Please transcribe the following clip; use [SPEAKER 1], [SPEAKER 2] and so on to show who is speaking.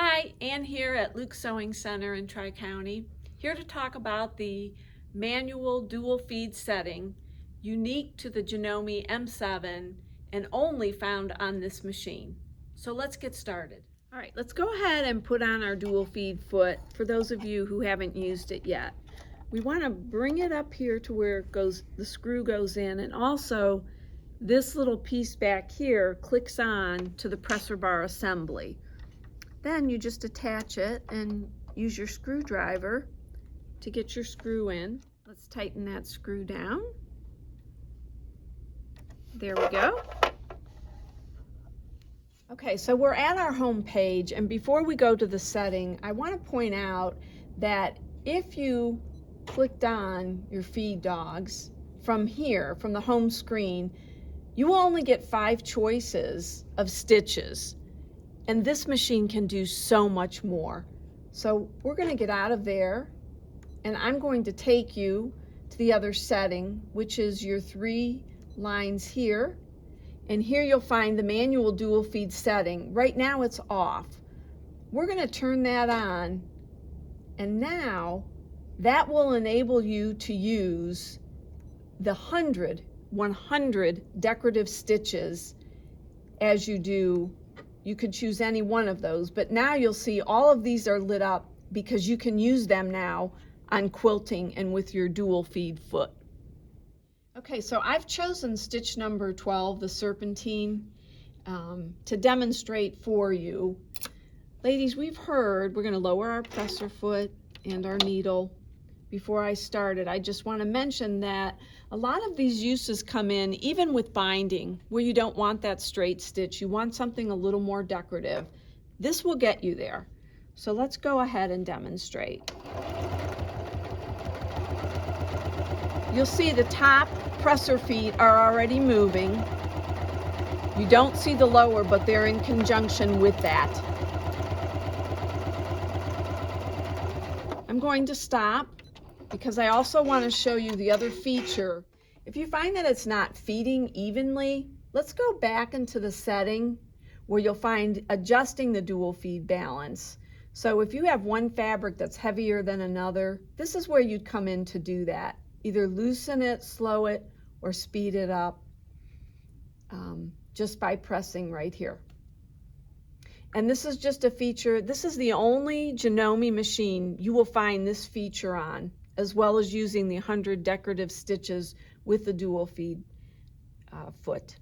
[SPEAKER 1] Hi, Ann here at Luke's Sewing Center in Tri-County, here to talk about the manual dual feed setting unique to the Janome M7 and only found on this machine. So let's get started. All right, let's go ahead and put on our dual feed foot for those of you who haven't used it yet. We want to bring it up here to where it goes, the screw goes in, and also this little piece back here clicks on to the presser bar assembly. Then you just attach it and use your screwdriver to get your screw in. Let's tighten that screw down. There we go. Okay, so we're at our home page, and before we go to the setting, I want to point out that if you clicked on your feed dogs from here, from the home screen, you will only get 5 choices of stitches. And this machine can do so much more. So we're going to get out of there, and I'm going to take you to the other setting, which is your 3 lines here. And here you'll find the manual dual feed setting. Right now it's off. We're going to turn that on, and now that will enable you to use the 100 decorative stitches as you do. You could choose any one of those, but now you'll see all of these are lit up because you can use them now on quilting and with your dual feed foot. Okay, so I've chosen stitch number 12, the serpentine, to demonstrate for you. Ladies, we've heard we're going to lower our presser foot and our needle. Before I started, I just want to mention that a lot of these uses come in even with binding, where you don't want that straight stitch. You want something a little more decorative. This will get you there. So let's go ahead and demonstrate. You'll see the top presser feet are already moving. You don't see the lower, but they're in conjunction with that. I'm going to stop, because I also want to show you the other feature. If you find that it's not feeding evenly, let's go back into the setting where you'll find adjusting the dual feed balance. So if you have one fabric that's heavier than another, this is where you'd come in to do that. Either loosen it, slow it, or speed it up just by pressing right here. And this is just a feature. This is the only Janome machine you will find this feature on, as well as using the 100 decorative stitches with the dual feed foot.